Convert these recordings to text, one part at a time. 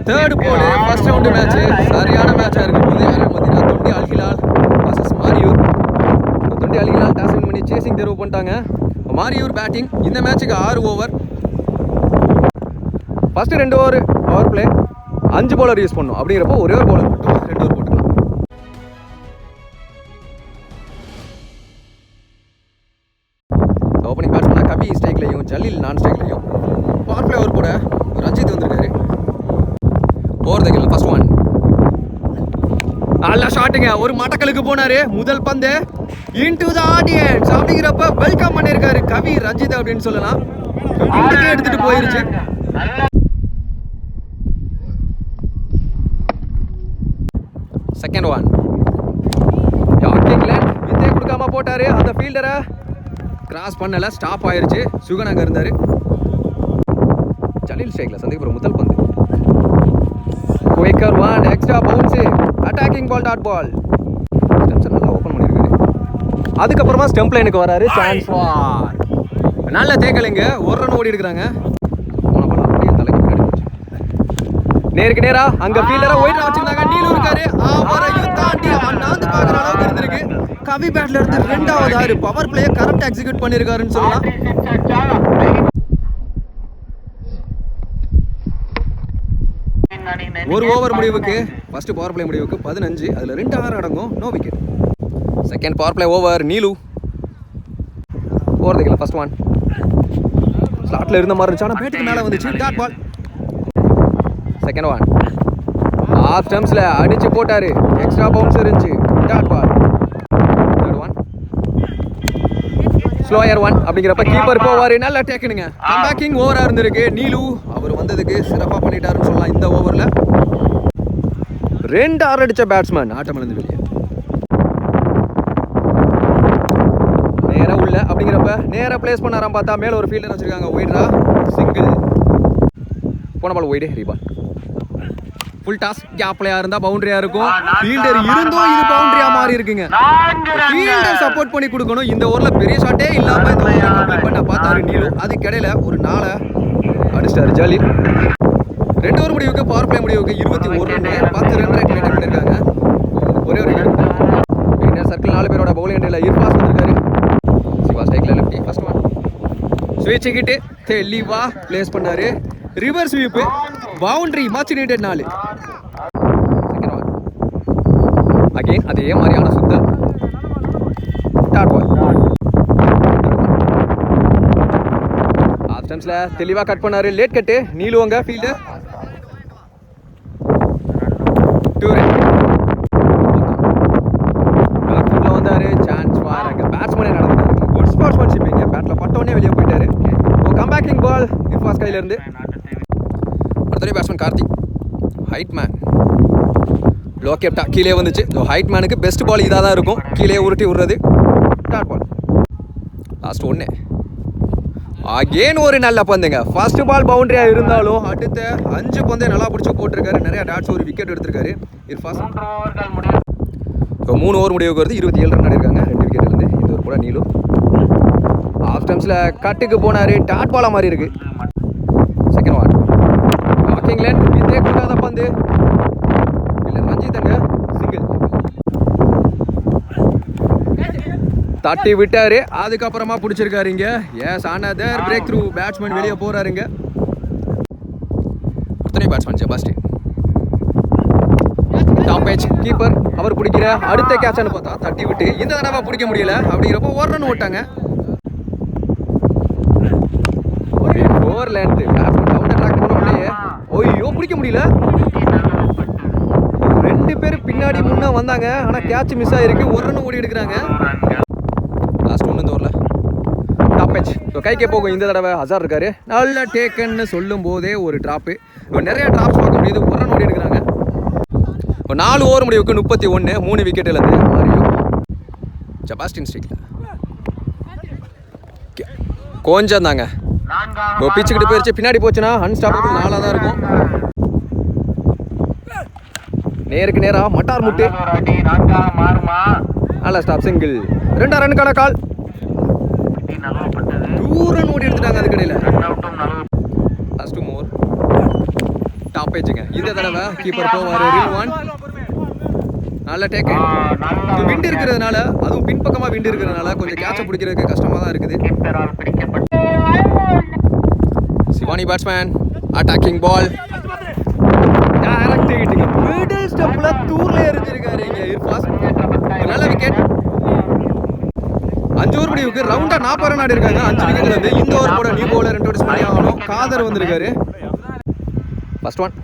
Third போல் first round match சரியான மேட்சாக இருக்கும் போது யாரும் பார்த்தீங்கன்னா Thondi Al-Hilal versus Mariyur. Thondi Al-Hilal toss win பண்ணி சேசிங் தேர்வு பண்ணிட்டாங்க. மாரியூர் பேட்டிங். இந்த மேட்சுக்கு 6 over. First 2 over power play 5 bowler use பண்ணணும். அப்படிங்கிறப்போ ஒரே ஒரு பவுலர் மட்டும் 2 ஓவர் போட்டுக்கலாம். ஓப்பனிங் பேட்ஸ் பண்ணால் கபி ஸ்ட்ரைக்லையும் ஜலீல் நான் ஸ்ட்ரைக்லையும். பவர் பிளே ஓவர் போட ரஞ்சித் வந்திருக்காரு. Over the kill first one. நல்ல ஷாட்டுங்க. ஒரு மட்டக்கலுக்கு போனாரு. முதல் பந்து இன்டு த ஆடியன்ஸ் அப்படிங்கிறப்ப வெல்கம் பண்ணியிருக்காரு கவி ரஞ்சித் அப்படின்னு சொல்லலாம். வீட்டுக்கே எடுத்துட்டு போயிருச்சு. Second one. யாக்கிங்லேண்ட் வித்தே கொடுக்காம போட்டாரு. அந்த ஃபீல்டரை கிராஸ் பண்ணல, ஸ்டாப் ஆயிருச்சு. சுகன் அங்கே இருந்தாரு. ஜலீல் ஸ்ட்ரைக்ல சந்திக்கப்புறம் முதல் பந்து. Quicker one. Extra bounce. Attacking ball dot ball. Stumps நல்லா ஓப்பன் பண்ணியிருக்காரு. அதுக்கப்புறமா ஸ்டெம்ப் லைனுக்கு வராரு. Chance for. நல்ல தேக்கலைங்க. ஒரு ரன் ஓடி இருக்கிறாங்க. போன பால் அப்படியே தலைக்கு முன்னாடி போச்சு. நேருக்கு நேரா அங்க ஃபீல்டரா ஒயிட் வச்சிருந்தாங்க. நீலு இருக்காரு. அவரையும் தாண்டி அண்ணாந்து பார்க்குற அளவுக்கு இருந்திருக்கு. கவி பேட்ல இருந்து 2வது ஆறு பவர் பிளேயை கரெக்ட் எக்ஸிக்யூட் பண்ணியிருக்காருன்னு சொல்லலாம். ஒரு ஓவர் முடிவுக்கு ஃபர்ஸ்ட் பவர் பிளே முடிவுக்கு 15. அதுல 2 ஆறு அடங்கும். No wicket. Second power play over. நீலு over the kill first one. ஸ்லாட்ல இருந்த மாதிரி இருந்துச்சு. ஆனால் பேட்டுக்கு மேலே வந்துச்சு. Dot ball. Second one. Off ஸ்டம்ப்ஸ்ல அடிச்சு போட்டாரு. எக்ஸ்ட்ரா பவுன்ஸ் இருந்துச்சு. Dot ball. Third one. Slower one அப்படிங்கிறப்ப கீப்பர் போவாரு. நல்லா டேக்கனுங்க. கம்பேக்கிங் ஓவரா இருந்திருக்கு. நீலு அவர் வந்ததுக்கு சிறப்பாக பண்ணிட்டாருன்னு சொல்லலாம். இந்த ஓவரில் 2 ஆறு அடிச்ச பேட்ஸ்மேன் ஆட்டமிழந்து வெளியே. நேரா உள்ள அப்படிங்கிறப்ப நேரா பிளேஸ் பண்ணாராம் பார்த்தா மேல ஒரு ஃபீல்டர் வச்சிருக்காங்க. ஒயிட்ரா சிங்கிள். போன ball wide re ball. Full toss. கேப்லையா இருந்தா பவுண்டரியா இருக்கும். ஃபீல்டர் இருந்தும் இது பவுண்டரியா மாறி இருக்குங்க. ஃபீல்டர் சப்போர்ட் பண்ணி கொடுக்கணும். இந்த ஓவர்ல பெரிய ஷாட்டே இல்லாம இந்த ஓவரை கம்ப்ளீட் பண்ண பார்த்தாரு நீலு. அதுக்கிடையில ஒரு 4 அடிச்சிட்டாரு ஜலீல். 2 ஓவர் முடிவுக்கு பவர் பிளே முடிவுக்கு 21 ரன் 10 ரன் ரேட் மெயின்டைன் பண்ணிருக்காங்க. ஒரே ஒரு விக்கெட். சர்க்கிள் 4 பேரோட பவுலிங் எண்ட்ல இர்ஃபாஸ் வந்திருக்காரு. சிவா ஸ்ட்ரைக்ல லெஃப்டி ஃபர்ஸ்ட் ஒன். ஸ்விட்ச் கிட்டு தெளிவா பிளேஸ் பண்ணாரு. Reverse sweep. Boundary much needed 4. Second one. Again அதே மாதிரியான சுத்தல். Dot ball. ஆஃப் ஸ்டம்ப்ஸ்ல தெளிவா கட் பண்ணாரு. லேட் கட்டு. நீலுவங்க ஃபீல்டு. 2 ரன். பேக் ஃபுட்ல வந்தாரு. Chance for. அங்க பேட்ஸ்மேனே நடந்தாரு. Good sportsmanship. இங்க பேட்ல பட்டவனே வெளியே போயிட்டாரு. கம்பேக்கிங் பால் இர்ஃபாஸ் கையில இருந்து. அடுத்த batsman Karthik. Height man. Low கேப்டா கீழே வந்துச்சு. ஹைட் மேனுக்கு பெஸ்ட் பால் இதாக தான் இருக்கும். கீழே உருட்டி விடுறது. Dot ball. லாஸ்ட் ஒன்று. அகேன் ஒரு நல்ல பந்துங்க. ஃபர்ஸ்ட் பால் பவுண்டரியா இருந்தாலும் அடுத்த 5 பந்தே நல்லா பிடிச்சி போட்டிருக்காரு. நிறைய டாட்ஸ் ஒரு விக்கெட் எடுத்திருக்காரு இர்ஃபாஸ். 3 ஓவர் முடிவுக்கு வருது. 27 ரன் அடிருக்காங்க. 2 விக்கெட் இருந்து. இந்த ஒரு கூட நீலு ஆஃப் ஸ்டம்ப்ஸ்ல கட்டுக்கு போனாரு. டாட் பாலா மாதிரி இருக்கு. Second one. இங்கிலாந்து வித்தே கொடுக்காத பந்து. இல்லை ரஞ்சித்தங்க சிங்கிள். தட்டி விட்டாரு. அதுக்கப்புறமா பிடிச்சிருக்காருங்க. Yes another breakthrough. Batsman வெளியே போறாருங்க. அத்தனை batsman Sebastian. Top batch keeper அவர் பிடிக்கிற அடுத்த கேட்ச்னு பார்த்தா தட்டி விட்டு இந்த தடவை பிடிக்க முடியல. அப்படிங்கிறப்போ ஒரு ரன் ஓட்டாங்க. 4 லென்த். பேட்ஸ்மேன் கவுண்டர் ட்ராக் பண்ண உடனே ஓய்யோ பிடிக்க முடியல. 2 பேர் பின்னாடி முன்னே வந்தாங்க. ஆனால் கேட்ச் மிஸ் ஆகிருக்கு. ஒரு ரன் ஓடி எடுக்கிறாங்க. லாஸ்ட் ஒன்று இந்த ஓவரில். டாப் பேட்ச் கைக்கே போகும். இந்த தடவை ஹசார் இருக்காரு. நல்ல டேக்கன்னு சொல்லும் போதே ஒரு ட்ராப்பு. நிறைய ட்ராப்ஸ் பார்க்க முடியுது. ஒரு ரன் ஓடி எடுக்கிறாங்க. 4 ஓவர் முடிவுக்கு 31. 3 விக்கெட் இழந்து மாரியூர். செபாஸ்டின் ஸ்ட்ரைக்ல கொஞ்சம் தாங்க பிச்சுக்கிட்டு போயிடுச்சு. பின்னாடி போச்சுன்னா அன்ஸ்டாப்பபிள் 4 தான் இருக்கும். நேருக்கு நேரா மட்டார் முட்டு. நல்ல ஸ்டாப் சிங்கிள். 2 ரன்னுக்கான கால். 2 ரன் ஓடி எடுத்துட்டாங்க. அதுக்கடையில் லாஸ்ட் மோர் ஸ்டாப்பேஜுங்க. இந்த தடவை கீப்பர் போவார். Reel one. நல்ல டேக். இது விண்ட் இருக்கிறதுனால, அதுவும் பின்பக்கமாக விண்ட் இருக்கிறதுனால கொஞ்சம் கேட்சை பிடிக்கிறதுக்கு கஷ்டமாக தான் இருக்குது. சிவானி batsman attacking ball. Direct hitting. Middle ஸ்டெப்ல தூர்ல எரிஞ்சிருக்காரு இங்க இர்ஃபாஸ். நல்ல விக்கெட். 5 ஓவர் முடிவுக்கு ரவுண்டா 40 ரன் ஆடி இருக்காங்க. 5 விக்கெட்ல இருந்து இந்த ஓவர் போட நியூ பவுலர் இன்ட்ரோடியூஸ் பண்ணி ஆகணும். காதர் வந்திருக்காரு. First one.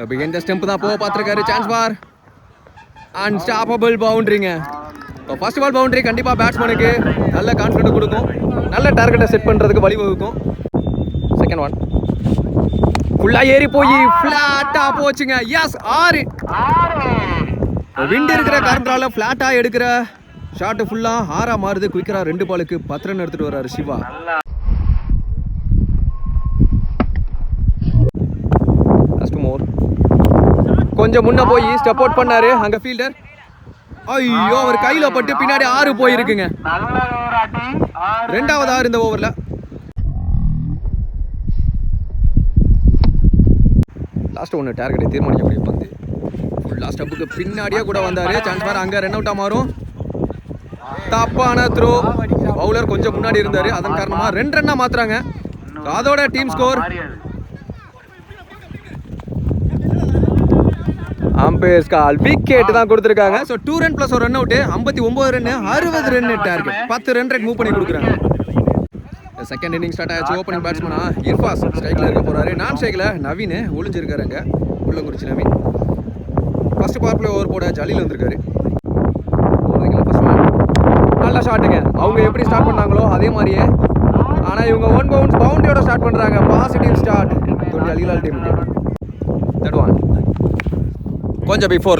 Begin the stump தான் போக பார்த்திருக்காரு. Chance bar. அன்ஸ்டாப்பபிள் பவுண்டரிங்க. ஃபர்ஸ்ட் பால் பவுண்டரி கண்டிப்பா பேட்ஸ்மேனுக்கு நல்ல கான்ஃபிடன்ட் கொடுக்கும். நல்ல டார்கெட்டை செட் பண்றதுக்கு வழிவகுக்கும். Second one. ஃபுல்லா ஏறி போய் ஃபிளாட்டா போச்சுங்க. எஸ் 6. விண்ட் இருக்கிற காரணத்தால ஃபிளாட்டா எடுக்கிற ஷாட் ஃபுல்லா 6 மாறுது. குயிக்கரா 2 பாலுக்கு 10 ரன் எடுத்துட்டு வர்றாரு சிவா. கொஞ்சம் முன்ன போய் ஸ்டெப் அவுட் பண்ணாரு அங்க ஃபீல்டர். ஐயோ அவர் கையில பட்டு பின்னாடி 6 போயிருக்குங்க. ரெண்டாவது 6 இந்த ஓவர்ல. லாஸ்ட் ஒன்று டார்கெட்டை தீர்மானிக்கக்கூடிய பந்து. ஃபுல்லா ஸ்டெப்புக்கு பின்னாடியே கூட வந்தாரு. சான்ஸ் பார். அங்க ரன் அவுட்டா மாறும். தப்பான த்ரோ. பவுலர் கொஞ்சம் முன்னாடி இருந்தாரு. அதன் காரணமா 2 ரன்னா மாத்துறாங்க. அதோட team score. Umpires call wicket தான் கொடுத்திருக்காங்க. சோ 2 ரன் பிளஸ் ஒரு run out. 59 run 60 run target. 10 run rate move பண்ணி கொடுக்குறாங்க. செகண்ட் இன்னிங் ஸ்டார்ட் ஆச்சு. ஓப்பனிங் பேட்ஸ்மனா இர்ஃபாஸ் ஸ்ட்ரைக்ல இருக்க போறாரு. நான் ஸ்ட்ரைக்ல நவீன் ஒளிஞ்சிருக்காருங்க. Ullankurichi Naveen. First power play over போட ஜலீல் வந்திருக்காரு. நல்ல ஷாட்டுங்க. அவங்க எப்படி ஸ்டார்ட் பண்ணாங்களோ அதே மாதிரியே. ஆனா இவங்க 1 பவுன்ஸ் பவுண்டரியோட ஸ்டார்ட் பண்றாங்க. பாசிட்டிவ் ஸ்டார்ட் தொட்டி அலிலால் டீமுக்கு. Third one. கொஞ்சம் பிஃபோர்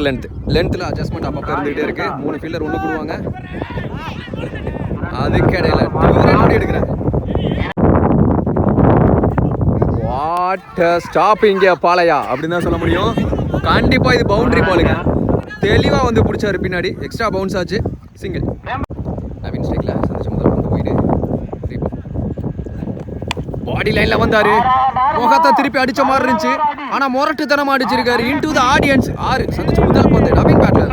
லென்த்தில் அட்ஜஸ்ட்மெண்ட் அப்பப்போ இருந்துகிட்டே இருக்கு. 3 ஃபீல்டர் ஒன்று போடுவாங்க. அதுக்கு இடையில 2 ரன் எடுக்கிறாங்க. வாட் ஸ்டாப்பிங் பாலையா அப்படின்னு தான் சொல்ல முடியும். கண்டிப்பாக இது பவுண்டரி பாலுங்க. தெளிவாக வந்து பிடிச்சாரு பின்னாடி. எக்ஸ்ட்ரா பவுன்ஸ் ஆச்சு. சிங்கிள். நவீன் ஸ்ட்ரைக்ல சந்திச்ச முதல் வந்து போயிடு. பாடி லைன்ல வந்தாரு. முகத்தை திருப்பி அடிச்ச மாதிரி இருந்துச்சு. ஆனா முரட்டுத்தனமா அடிச்சிருக்காரு. Into the audience. 6 சந்திச்ச முதல் பந்து நவீன் பேட்ல.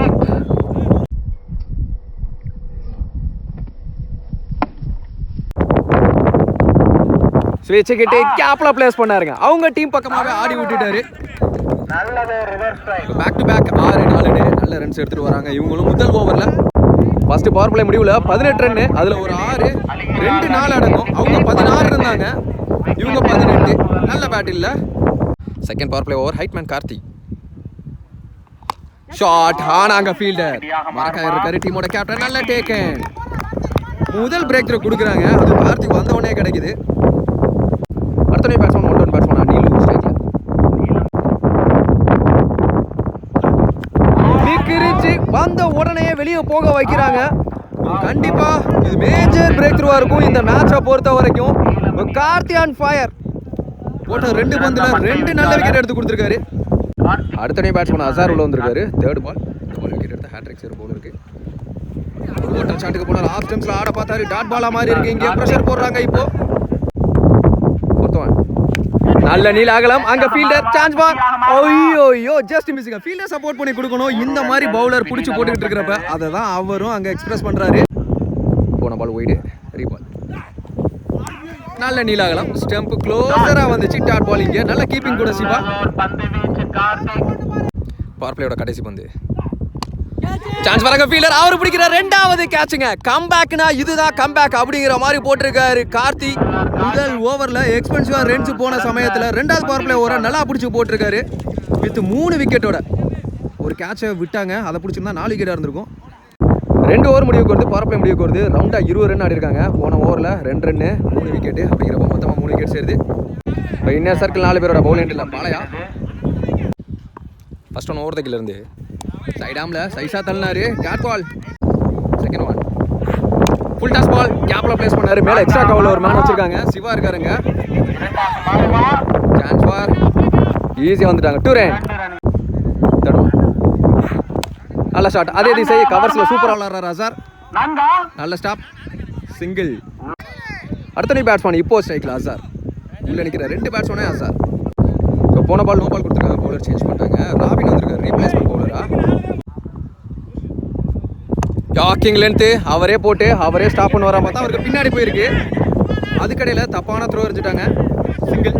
ஸ்விட்ச் கிட்டே கேப்ல பிளேஸ் பண்ணாருங்க. அவங்க டீம் பக்கமாவே ஆடி விட்டுட்டாரு. பேக் டு பேக் 6-4 நல்ல ரன்ஸ் எடுத்துட்டு வராங்க. இவங்களும் முதல் ஓவர்ல ஃபர்ஸ்ட் பவர் பிளே முடிவுல 18 ரன். அதுல ஒரு 6 2 4 அடங்கும். அவங்க 16 இருந்தாங்க. இவங்க 18. நல்ல பேட் இல்ல. Second power play over. ஹைட்மேன் கார்த்தி ஷாட். ஆனாங்க ஃபீல்டர் மரக்காயர் இருக்காரு. டீமோட கேப்டன். நல்ல டேக்கன். முதல் பிரேக் த்ரோ கொடுக்குறாங்க. அது கார்த்திக் வந்த உடனே கிடைக்குது. அடுத்த பேட்ஸ்மேன் 1 பேட்ஸ்மேன் நீலு ஸ்ட்ரைக்ல நிக்கிரிச்சு வந்த உடனே வெளியே போக வைக்கிறாங்க. கண்டிப்பா இது மேஜர் பிரேக் த்ரூவா இருக்கும் இந்த மேட்சை பொறுத்த வரைக்கும். Karthi on fire. போட்ட 2 பந்துல 2 நல்ல விக்கெட் எடுத்து கொடுத்துருக்காரு. அடுத்த பேட்ஸ்மேன் அசார் உள்ள வந்திருக்காரு. Third ball. இந்த பால் விக்கெட் எடுத்த ஹேட்ரிக் சேர் போல இருக்கு. ஓட்டல் ஷாட்டுக்கு போனார். ஆஃப் ஸ்டம்ப்ஸ்ல ஆட பார்த்தாரு. டாட் பாலா மாதிரி இருக்கு. இங்கே பிரஷர் போடுறாங்க இப்போ. நல்ல நீல அகலம். அங்க ஃபீல்டர் சான்ஸ் பார். ஐயோ ஜஸ்ட் மிஸ்ஸிங். ஃபீல்டர் சப்போர்ட் பண்ணி கொடுக்கணும். இந்த மாதிரி பவுலர் பிடிச்சி போட்டுக்கிட்டு இருக்கிறப்ப அதை தான் அவரும் அங்க எக்ஸ்பிரஸ் பண்றாரு. போன பால் ஒய்டு. ரீபால். நல்ல நீல அகலம். ஸ்டம்ப் க்ளோசரா வந்துச்சு. Dot ball. இங்க நல்ல கீப்பிங் கூட சிவா. பவர் பிளேயோட கடைசி பந்து. சான்ஸ் வரங்க ஃபீல்டர். அவர் பிடிக்கிற 2வது கேட்சுங்க. கம்பேக்னா இதுதான் கம்பேக் அப்படிங்கிற மாதிரி போட்டிருக்காரு கார்த்தி. முதல் ஓவர்ல எக்ஸ்பென்சிவா ரன்ஸ் போன சமயத்துல 2வது பவர் பிளே ஓவரை நல்லா பிடிச்சி போட்டிருக்காரு. வித் 3 விக்கெட்டோட ஒரு கேட்சை விட்டாங்க. அதை பிடிச்சிருந்தா 4 விக்கெட்டா இருந்திருக்கும். 2 ஓவர் முடிவுக்கு வருது. பவர் பிளே முடிவுக்கு வருது. ரவுண்டா 20 ரன் ஆடி இருக்காங்க. போன ஓவர்ல 2 ரன் 3 விக்கெட் அப்படிங்கிறப்ப மொத்தமா 3 விக்கெட் சேருது. இப்போ இன்னர் சர்க்கிள் 4 பேரோட பவுலிங் இல்ல பாலையா. ஃபர்ஸ்ட் ஒன் ஓவர் தக்கில இருந்து சைடாம்ல சைஸா தள்ளினாரு. கேட் ball. Second one. Full toss ball. கேப்ல பிளேஸ் பண்ணாரு. மேல எக்ஸ்ட்ரா கவர்ல ஒரு மேன் வச்சிருக்காங்க. சிவா இருக்காருங்க. Chance for. ஈஸியா வந்துட்டாங்க. 2 ரன். Third one. நல்ல ஷாட். அதே திசை கவர்ஸ்ல சூப்பரா விளையாடுறாரு அசார். நல்ல ஸ்டாப். சிங்கிள். அடுத்த பேட்ஸ்மேன் இப்போ ஸ்ட்ரைக்ல அசார். உள்ள நிற்கிற 2 பேட்ஸ்மேனே சார். ஸோ போன பால் நோ பால் கொடுத்துருக்காங்க, பவுலர் சேஞ்ச் பண்ணிட்டாங்க. ராபின் வந்திருக்காரு ரீப்ளேஸ்மெண்ட் பவுலரா. டாக்கிங் லென்த்து அவரே போட்டு அவரே ஸ்டாப் பண்ண வரா பார்த்தா அவருக்கு பின்னாடி போயிருக்கு. அதுக்கடையில் தப்பான த்ரோ எரிஞ்சிட்டாங்க. சிங்கிள்.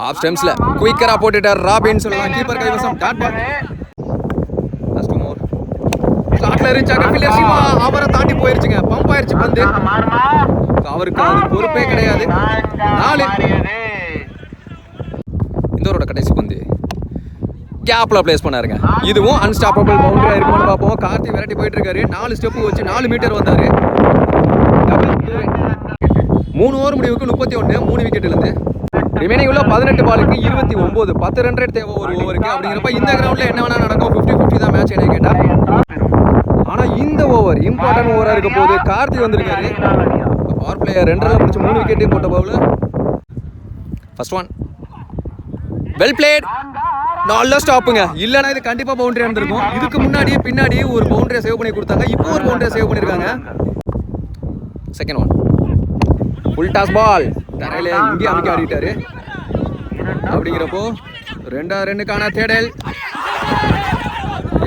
ஆஃப் ஸ்டெம்ஸில் குயிக்கராக போட்டுட்டார் ராபின் சொல்லலாம். கீப்பர் கைவசம். Dot ball. லாஸ்ட் மோர் ஸ்லாட்ல இருந்துச்சாங்க. ஃபீல்டர் சிவா அவரை தாண்டி போயிருச்சுங்க. பம்ப் ஆயிருச்சு பந்து. அவருக்கு அது பொறுப்பே கிடையாது. 4. இந்தோரோட கடைசி பந்து கேப்ல பிளேஸ் பண்ணாருங்க. இதுவும் அன்ஸ்டாப்பபிள் பவுண்டரியா இருக்குமான்னு பார்ப்போம். கார்த்தி விரட்டி போயிட்டு இருக்காரு. 4 ஸ்டெப்பு வச்சு 4 மீட்டர் வந்தாரு. 3 ஓவர் முடிவுக்கு 31, 3 விக்கெட்லேருந்து. ரிமைனிங் உள்ள 18 பாலுக்கு 29, 10 ரன் ரேட் தேவை ஒரு ஓவருக்கு. அப்படிங்கிறப்ப இந்த கிரவுண்டில் என்ன வேணா நடக்கும். 50-50 தான் மேட்ச் என்ன கேட்டா. ஆனால் இந்த ஓவர் இம்பார்ட்டன்ட் ஓவராக இருக்க போது. கார்த்தி வந்திருக்காரு. பவர் பிளேயர் 2 ரன் முடிச்சு 3 விக்கெட்டே போட்ட bowl. First one well played. நல்ல ஸ்டாப்புங்க. இல்லைனா இது கண்டிப்பாக பவுண்டரியாக இருந்திருக்கும். இதுக்கு முன்னாடி பின்னாடி ஒரு பவுண்டரியை சேவ் பண்ணி கொடுத்தாங்க. இப்போ ஒரு பவுண்டரியை சேவ் பண்ணியிருக்காங்க. Second one full toss ball. தரையில இங்கே அமைக்க ஆடிட்டாரு. அப்படிங்கிறப்போ 2 ரன்னுக்கான தேடல்.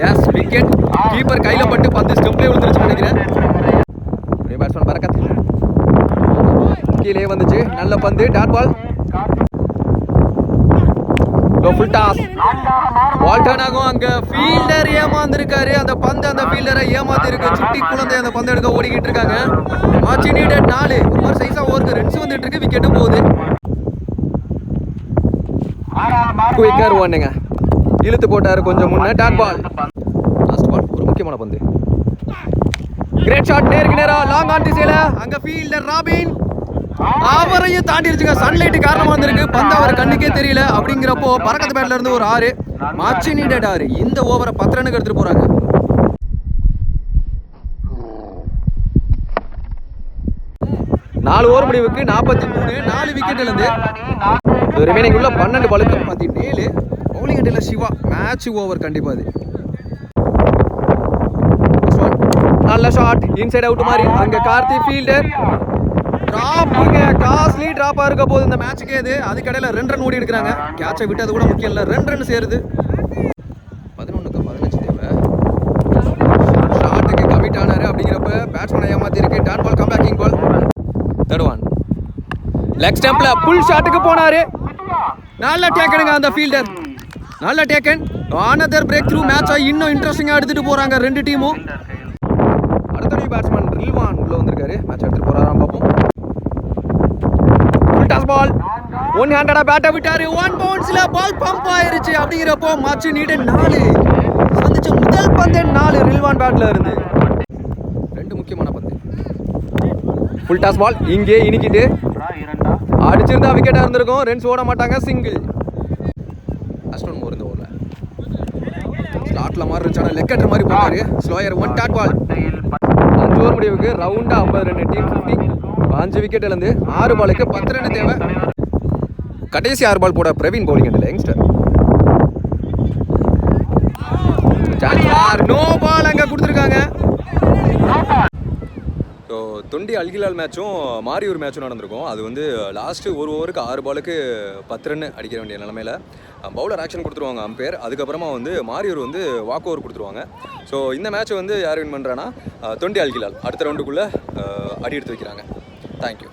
S wicket. கீப்பர் கையில் பட்டு 10 ஸ்டெம்ப்லேயே விழுந்துருச்சு நினைக்கிறேன். பேட்ஸ்மேன் பரக்கத் கீழே வந்துச்சு. நல்ல பந்து. Dot ball. Full toss. Ball turn ஆகும். அங்க ஃபீல்டர் ஏமாந்துருக்காரு. அந்த பந்து அந்த ஃபீல்டரை ஏமாத்தி இருக்கு. சுட்டி குழந்தை அந்த பந்து எடுக்க ஓடிக்கிட்டு இருக்காங்க. மாச்சி நீடட் 4. ஒரு சைஸா ஓவருக்கு ரன்ஸ் வந்துட்டு இருக்கு. விக்கெட்டும் போகுது. குயிக்கர் ஒன்னுங்க இழுத்து போட்டாரு கொஞ்சம் முன்ன. Dot ball. லாஸ்ட் பால் ஒரு முக்கியமான பந்து. Great shot. நேருக்கு நேரா லாங் ஆன் திசையில. அங்க ஃபீல்டர் ராபின் அவரையும் தாண்டிருச்சுங்க. சன்லைட் காரணமா வந்திருக்கு. பந்து அவர் கண்ணுக்கே தெரியல. அப்படிங்கிறப்போ பரக்கத்து பேட்ல இருந்து ஒரு 6. மாச்சி நீடட் 6. இந்த ஓவரை 10 ரன்னுக்கு எடுத்துட்டு போறாங்க. நாலு ஓவர் முடிவுக்கு 43, 4 விக்கெட்ல இருந்து. ரிமைனிங் உள்ள 12 பாலுக்கு 17. பவுலிங் அடியில சிவா. மேட்ச் ஓவர் கண்டிப்பா அது. நல்ல ஷாட். இன்சைட் அவுட் மாதிரி. அங்க கார்த்தி ஃபீல்டர் டிராப்புங்க. காஸ்ட்லி டிராப்பா இருக்க போது இந்த மேட்சுக்கே இது. அதுக்கடையில் 2 ரன் ஓடி எடுக்கிறாங்க. கேட்சை விட்டது கூட முக்கியம் இல்லை. 2 ரன் சேருது. 11க்கு 15 தேவை. ஷாட்டுக்கு கமிட் ஆனாரு. அப்படிங்கிறப்ப பேட்ஸ்மேனை ஏமாத்தி இருக்கு. Dot ball. Comebacking ball. Third one leg ஸ்டெம்ப்ல புல் ஷாட்டுக்கு போனாரு. நல்ல டேக்கனுங்க அந்த ஃபீல்டர். நல்ல டேக்கன். ஆனதர் பிரேக் த்ரூ மேட்சை இன்னும் இன்ட்ரெஸ்டிங்காக எடுத்துட்டு போறாங்க 2 டீமும். அடுத்த பேட்ஸ்மேன் ரில்வான் உள்ள வந்திருக்காரு. மேட்ச் எடுத்துட்டு போறாராம் பார்ப்போம். ஃபுல் டாஸ் பால். 1 ஹேண்டடா பேட்டை விட்டாரு. 1 பவுன்ஸ்ல பால் பம்ப் ஆயிருச்சு. அப்படிங்கிறப்போ மாச்சு நீடட் 4. சந்திச்ச முதல் பந்து 4 ரில்வான் பேட்ல இருந்து. 2 முக்கியமான பந்து. Full toss ball. இங்கே இனிக்கிட்டு அடிச்சிருந்தா விக்கெட்டா இருந்திருக்கும். ரன்ஸ் ஓட மாட்டாங்க. சிங்கிள். லாஸ்ட் ஒன் மோர் இந்த ஓவர்ல ஸ்லாட்ல மாதிரி இருந்துச்சு. லெக் கட்டுற மாதிரி போனாரு. Slower 1 dot ball. 5 ஓவர் முடிவுக்கு ரவுண்டா 50 ரன். டீம் 50. 5 விக்கெட்ல இருந்து 6 பாலுக்கு 10 ரன் தேவை. கடைசி 6 பால் போட பிரவீன் பவுலிங் அடியில் யங்ஸ்டர். நோ பால் அங்க கொடுத்துருக்காங்க. ஸோ தொண்டி அல்கிலால் மேட்சும் மாரியூர் மேட்சும் நடந்திருக்கும். அது வந்து லாஸ்ட்டு ஒரு ஓவருக்கு 6 பாலுக்கு 10 ரன் அடிக்க வேண்டிய நிலமையில பவுலர் ஆக்ஷன் கொடுத்துருவாங்க அம்பையர். அதுக்கப்புறமா வந்து மாரியூர் வந்து வாக் ஓவர் கொடுத்துருவாங்க. ஸோ இந்த மேட்ச்சை வந்து யார் வின் பண்ணுறான்னா தொண்டி அல்கிலால் அடுத்த ரவுண்டுக்குள்ளே அடி எடுத்து வைக்கிறாங்க. தேங்க்யூ.